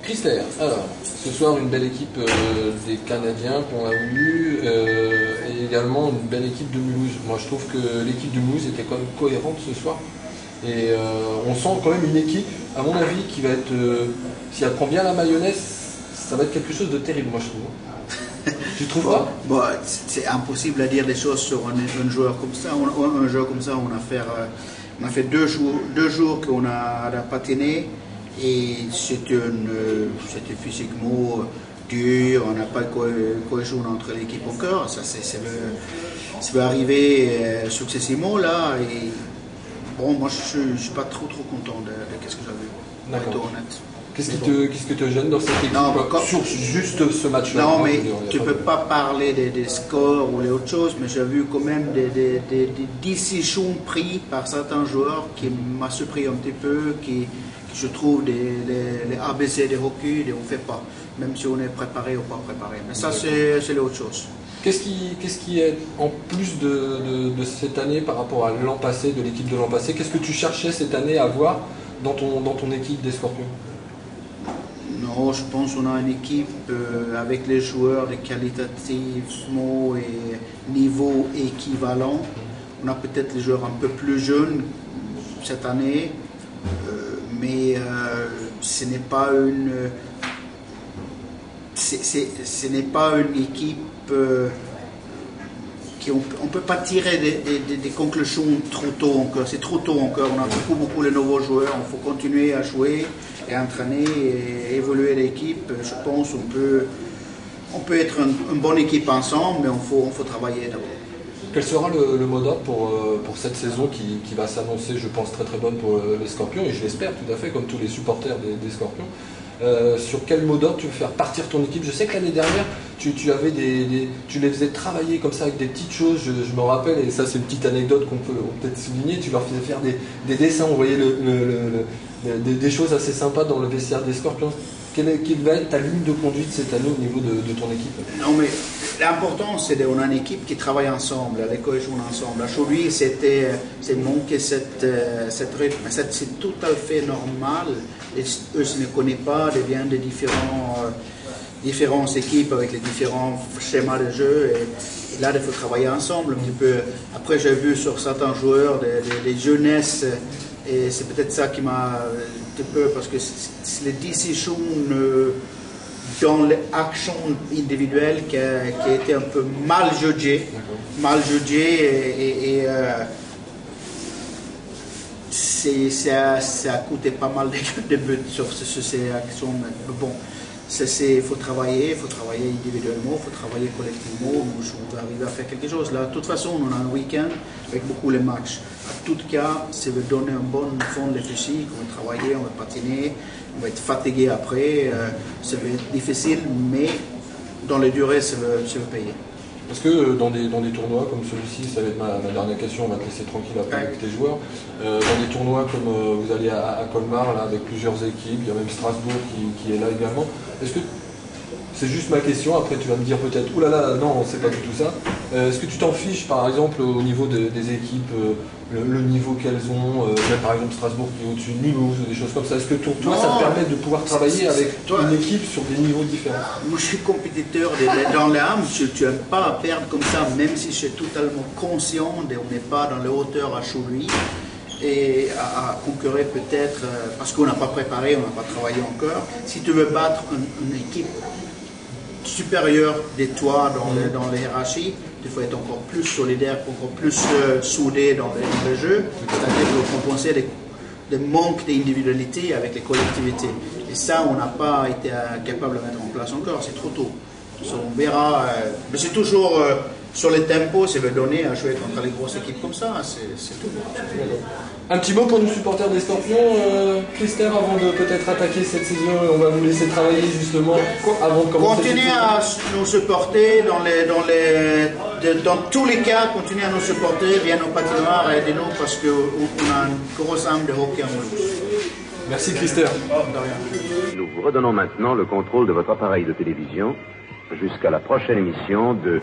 Christer, alors, ce soir une belle équipe des Canadiens qu'on a vu et également une belle équipe de Mulhouse. Moi je trouve que l'équipe de Mulhouse était quand même cohérente ce soir et on sent quand même une équipe, à mon avis, qui va être, si elle prend bien la mayonnaise, ça va être quelque chose de terrible, moi je trouve. Tu trouves pas? Bon, c'est impossible à dire des choses sur un joueur comme ça. Un joueur comme ça, on a fait deux jours qu'on a patiné. Et c'était physiquement dur, on n'a pas de cohésion entre l'équipe encore. Ça va arriver successivement là. Et bon, moi je ne suis pas trop content de ce que j'ai vu. Pour être honnête. Qu'est-ce qui te gêne dans cette équipe sur juste ce match-là? Non, mais tu ne peux pas parler des scores ou les autres choses, mais j'ai vu quand même des décisions prises par certains joueurs qui m'ont surpris un petit peu, qui je trouve les ABC des hockey, on ne fait pas, même si on est préparé ou pas préparé. Mais ça, c'est l'autre chose. Qu'est-ce qui est en plus de cette année par rapport à l'an passé, de l'équipe de l'an passé? Qu'est-ce que tu cherchais cette année à voir dans ton équipe des Scorpions? Non, je pense qu'on a une équipe avec les joueurs de qualitativement et niveau équivalent. On a peut-être les joueurs un peu plus jeunes cette année. Mais ce n'est pas une équipe on ne peut pas tirer des conclusions trop tôt encore. C'est trop tôt encore. On a beaucoup de nouveaux joueurs. Il faut continuer à jouer et entraîner et évoluer l'équipe. Je pense qu'on peut être une bonne équipe ensemble, mais il faut travailler d'abord. Quel sera le mot d'ordre pour cette saison qui va s'annoncer, je pense, très très bonne pour les Scorpions, et je l'espère tout à fait, comme tous les supporters des Scorpions. Sur quel mot d'ordre tu veux faire partir ton équipe? Je sais que l'année dernière, tu les faisais travailler comme ça avec des petites choses, je me rappelle, et ça c'est une petite anecdote qu'on peut peut-être souligner, tu leur faisais faire des dessins, on voyait des choses assez sympas dans le vestiaire des Scorpions. Quelle va être ta ligne de conduite cette année au niveau de ton équipe? Non, mais l'important, c'est qu'on a une équipe qui travaille ensemble, les cohésion ensemble. Aujourd'hui, c'est manqué cette rythme. C'est tout à fait normal. Et eux, je ne connaissent pas, ils viennent de différentes équipes avec les différents schémas de jeu. Et là, il faut travailler ensemble un petit peu. Après, j'ai vu sur certains joueurs des jeunesses. Et c'est peut-être ça qui m'a un peu, parce que les décisions dans l'action individuelle qui a été un peu mal jugée et ça a coûté pas mal de buts sur ces actions. Mais bon, il faut travailler individuellement, il faut travailler collectivement. On va arriver à faire quelque chose. Là, de toute façon, on a un week-end avec beaucoup de matchs. En tout cas, ça veut donner un bon fond de physique. On va travailler, on va patiner, on va être fatigué après. Ça va être difficile, mais dans les durées, ça va payer. Parce que dans des tournois comme celui-ci, ça va être ma dernière question, on va te laisser tranquille après avec tes joueurs. Dans des tournois comme vous allez à Colmar, là, avec plusieurs équipes, il y a même Strasbourg qui est là également. Est-ce que, c'est juste ma question, après tu vas me dire peut-être, oulala, non, c'est pas du tout ça. Est-ce que tu t'en fiches par exemple au niveau des équipes, le niveau qu'elles ont, même par exemple Strasbourg qui est au-dessus de Mulhouse, des choses comme ça? Est-ce que toi ça te permet de pouvoir travailler avec une équipe sur des niveaux différents? Moi je suis compétiteur dans l'âme, tu n'aimes pas à perdre comme ça, même si je suis totalement conscient qu'on n'est pas dans les hauteurs à Chouli et à concurrer peut-être parce qu'on n'a pas préparé, on n'a pas travaillé encore. Si tu veux battre une équipe supérieure de toi dans les hiérarchies, il faut être encore plus solidaire, encore plus soudé dans le jeu, c'est-à-dire compenser des manques d'individualité avec les collectivités. Et ça, on n'a pas été capable de mettre en place encore, c'est trop tôt. On verra, mais c'est toujours sur les tempos, ça veut donner à jouer contre les grosses équipes comme ça, c'est tout. Un petit mot pour nos supporters des Scorpions, Christer, avant de peut-être attaquer cette saison, on va vous laisser travailler justement avant de commencer. Continuez à nous supporter dans tous les cas, continuez à nous supporter, viens au patinoire, aidez-nous parce qu'on a une grosse âme de hockey en Mulhouse. Merci Christer. Nous vous redonnons maintenant le contrôle de votre appareil de télévision jusqu'à la prochaine émission de...